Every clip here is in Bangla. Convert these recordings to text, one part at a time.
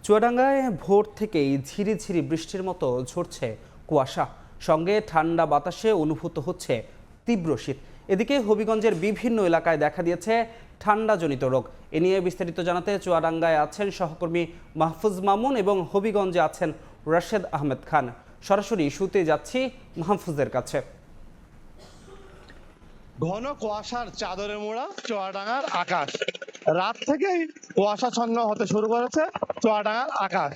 চুয়াডাঙ্গায় ভোর থেকেই ঝিরিঝিরি বৃষ্টির মতো ঝরছে কুয়াশা, সঙ্গে ঠান্ডা বাতাসে অনুভূত হচ্ছে তীব্র শীত। এদিকে হবিগঞ্জের বিভিন্ন এলাকায় দেখা দিয়েছে ঠান্ডাজনিত রোগ। এ নিয়ে বিস্তারিত জানাতে চুয়াডাঙ্গায় আছেন সহকর্মী মাহফুজ মামুন এবং হবিগঞ্জে আছেন রাশেদ আহমেদ খান। সরাসরি শুতে যাচ্ছি মাহফুজের কাছে। ঘন কুয়াশার চাদরে মোড়া চুয়াডাঙ্গার আকাশ। রাত থেকেই কুয়াশাচ্ছন্ন হতে শুরু করেছে চুয়াডাঙ্গার আকাশ।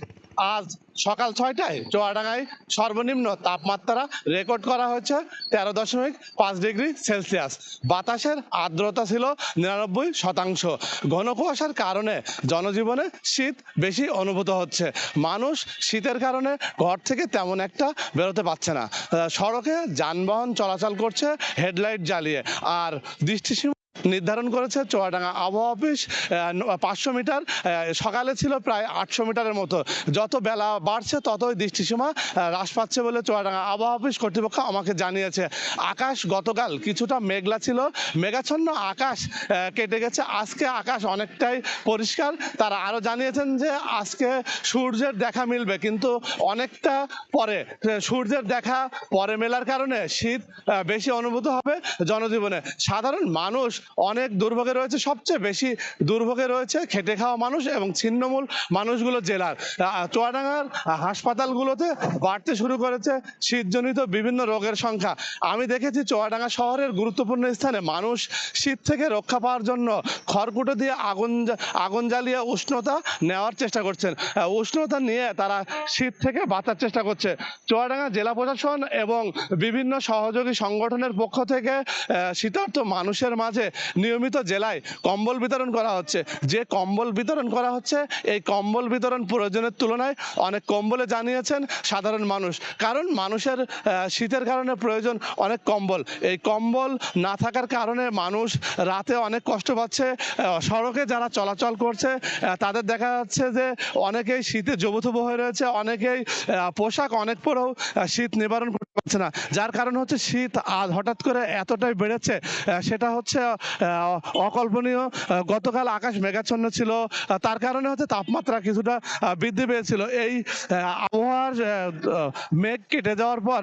আজ সকাল 6টায় চুয়াডাঙ্গায় সর্বনিম্ন তাপমাত্রা রেকর্ড করা হয়েছে 13.5 ডিগ্রি সেলসিয়াস। বাতাসের আর্দ্রতা ছিল 99%। ঘন কুয়াশার কারণে জনজীবনে শীত বেশি অনুভূত হচ্ছে। মানুষ শীতের কারণে ঘর থেকে তেমন একটা বেরোতে পারছে না। সড়কে যানবাহন চলাচল করছে হেডলাইট জ্বালিয়ে। আর দৃষ্টিসীমা নির্ধারণ করেছে চুয়াডাঙ্গা আবহাওয়া অফিস 500 মিটার। সকালে ছিল প্রায় 800 মিটারের মতো। যত বেলা বাড়ছে ততই দৃষ্টিসীমা হ্রাস পাচ্ছে বলে চুয়াডাঙ্গা আবহাওয়া অফিস কর্তৃপক্ষ আমাকে জানিয়েছে। আকাশ গতকাল কিছুটা মেঘলা ছিল, মেঘাচ্ছন্ন আকাশ কেটে গেছে। আজকে আকাশ অনেকটাই পরিষ্কার। তারা আরো জানিয়েছেন যে আজকে সূর্যের দেখা মিলবে, কিন্তু অনেকটা পরে। সূর্যের দেখা পরে মেলার কারণে শীত বেশি অনুভূত হবে জনজীবনে। সাধারণ মানুষ অনেক দুর্ভোগে রয়েছে। সবচেয়ে বেশি দুর্ভোগে রয়েছে খেটে খাওয়া মানুষ এবং ছিন্নমূল মানুষগুলো জেলার। চুয়াডাঙ্গার হাসপাতালগুলোতে বাড়তে শুরু করেছে শীতজনিত বিভিন্ন রোগের সংখ্যা। আমি দেখেছি চুয়াডাঙ্গা শহরের গুরুত্বপূর্ণ স্থানে মানুষ শীত থেকে রক্ষা পাওয়ার জন্য খড়কুটো দিয়ে আগুন জ্বালিয়ে উষ্ণতা নেওয়ার চেষ্টা করছেন। উষ্ণতা নিয়ে তারা শীত থেকে বাঁচার চেষ্টা করছে। চুয়াডাঙ্গা জেলা প্রশাসন এবং বিভিন্ন সহযোগী সংগঠনের পক্ষ থেকে শীতার্ত মানুষের মাঝে নিয়মিত জেলায় কম্বল বিতরণ করা হচ্ছে। যে কম্বল বিতরণ করা হচ্ছে, এই কম্বল বিতরণ প্রয়োজনের তুলনায় অনেক কম বলে জানিয়েছেন সাধারণ মানুষ। কারণ মানুষের শীতের কারণে প্রয়োজন অনেক কম্বল। এই কম্বল না থাকার কারণে মানুষ রাতে অনেক কষ্ট পাচ্ছে। সড়কে যারা চলাচল করছে তাদের দেখা যাচ্ছে যে অনেকেই শীতে জবুথবু হয়ে রয়েছে, অনেকেই পোশাক অনেক পরেও শীত নিবারণ করতে পারছে না। যার কারণ হচ্ছে শীত আজ হঠাৎ করে এতটাই বেড়েছে, সেটা হচ্ছে অকল্পনীয়। গতকাল আকাশ মেঘাচ্ছন্ন ছিল, তার কারণে হচ্ছে তাপমাত্রা কিছুটা বৃদ্ধি পেয়েছিল। এই আবহাওয়ার মেঘ কেটে যাওয়ার পর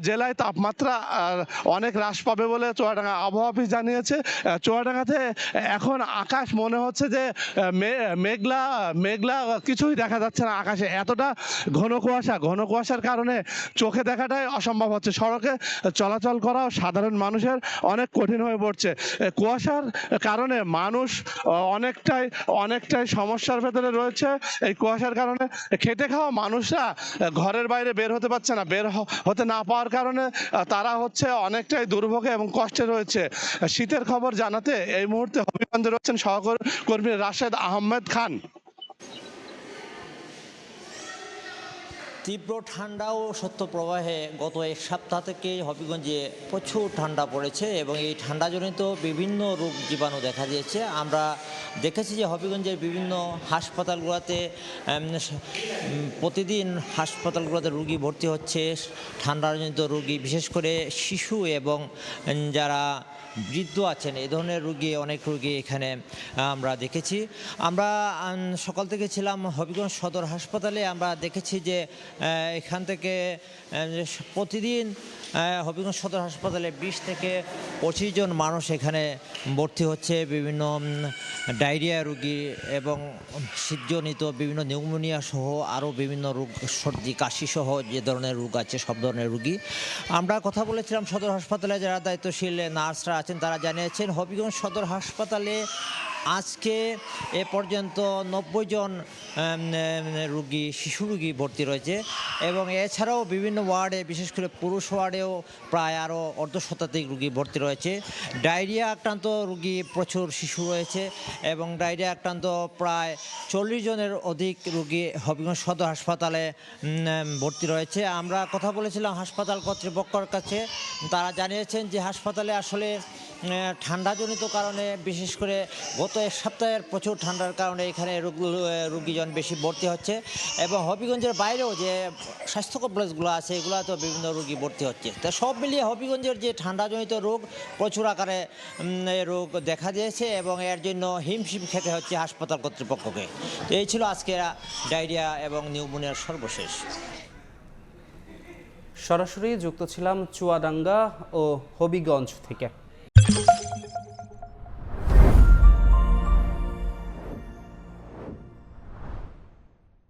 জেলায় তাপমাত্রা অনেক হ্রাস পাবে বলে চুয়াডাঙ্গা আবহাওয়া অফিস জানিয়েছে। চুয়াডাঙ্গাতে এখন আকাশ মনে হচ্ছে যে মেঘলা মেঘলা কিছুই দেখা যাচ্ছে না আকাশে। এতটা ঘন কুয়াশার কারণে চোখে দেখাটাই অসম্ভব হচ্ছে। সড়কে চলাচল করাও সাধারণ মানুষের অনেক কঠিন হয়ে পড়ছে। কুয়াশার কারণে মানুষ অনেকটাই সমস্যার ভেতরে রয়েছে। এই কুয়াশার কারণে খেটে খাওয়া মানুষরা ঘরের বাইরে বের হতে পারছে না। বের হতে না পাওয়ার কারণে তারা হচ্ছে অনেকটাই দুর্ভোগে এবং কষ্টে রয়েছে। শীতের খবর জানাতে এই মুহূর্তে হবিগঞ্জে রয়েছেন সহকর্মী রাশেদ আহমেদ খান। তীব্র ঠান্ডা ও শৈত্যপ্রবাহে গত এক সপ্তাহ থেকে হবিগঞ্জে প্রচুর ঠান্ডা পড়েছে এবং এই ঠান্ডাজনিত বিভিন্ন রোগ জীবাণু দেখা দিয়েছে। আমরা দেখেছি যে হবিগঞ্জের বিভিন্ন হাসপাতালগুলোতে প্রতিদিন হাসপাতালগুলোতে রোগী ভর্তি হচ্ছে, ঠান্ডাজনিত রোগী, বিশেষ করে শিশু এবং যারা বৃদ্ধ আছেন, এই ধরনের রোগী, অনেক রোগী এখানে আমরা দেখেছি। আমরা সকাল থেকে ছিলাম হবিগঞ্জ সদর হাসপাতালে। আমরা দেখেছি যে এখান থেকে প্রতিদিন হবিগঞ্জ সদর হাসপাতালে 20 থেকে 25 জন মানুষ এখানে ভর্তি হচ্ছে। বিভিন্ন ডায়রিয়া রোগী এবং শীতজনিত বিভিন্ন নিউমোনিয়া সহ আরও বিভিন্ন রোগ, সর্দি কাশি সহ যে ধরনের রোগ আছে সব ধরনের রোগী। আমরা কথা বলেছিলাম সদর হাসপাতালে যারা দায়িত্বশীল নার্সরা আছেন, তারা জানিয়েছেন হবিগঞ্জ সদর হাসপাতালে আজকে এ পর্যন্ত 90 জন রোগী, শিশু রোগী ভর্তি রয়েছে এবং এছাড়াও বিভিন্ন ওয়ার্ডে, বিশেষ করে পুরুষ ওয়ার্ডেও প্রায় আরও অর্ধশতাধিক রোগী ভর্তি রয়েছে। ডায়রিয়া আক্রান্ত রোগী প্রচুর শিশু রয়েছে এবং ডায়রিয়া আক্রান্ত প্রায় 40 জনের অধিক রোগী হবিগঞ্জ সদর হাসপাতালে ভর্তি রয়েছে। আমরা কথা বলেছিলাম হাসপাতাল কর্তৃপক্ষের কাছে, তারা জানিয়েছেন যে হাসপাতালে আসলে ঠান্ডাজনিত কারণে, বিশেষ করে গত এক সপ্তাহের প্রচুর ঠান্ডার কারণে এখানে রুগীজন বেশি ভর্তি হচ্ছে এবং হবিগঞ্জের বাইরেও যে স্বাস্থ্য কমপ্লেক্সগুলো আছে এগুলোতেও বিভিন্ন রুগী ভর্তি হচ্ছে। তা সব মিলিয়ে হবিগঞ্জের যে ঠান্ডাজনিত রোগ প্রচুর আকারে এই রোগ দেখা দিয়েছে এবং এর জন্য হিমশিম খেতে হচ্ছে হাসপাতাল কর্তৃপক্ষকে। তো এই ছিল আজকের ডায়রিয়া এবং নিউমোনিয়ার সর্বশেষ। সরাসরি যুক্ত ছিলাম চুয়াডাঙ্গা ও হবিগঞ্জ থেকে।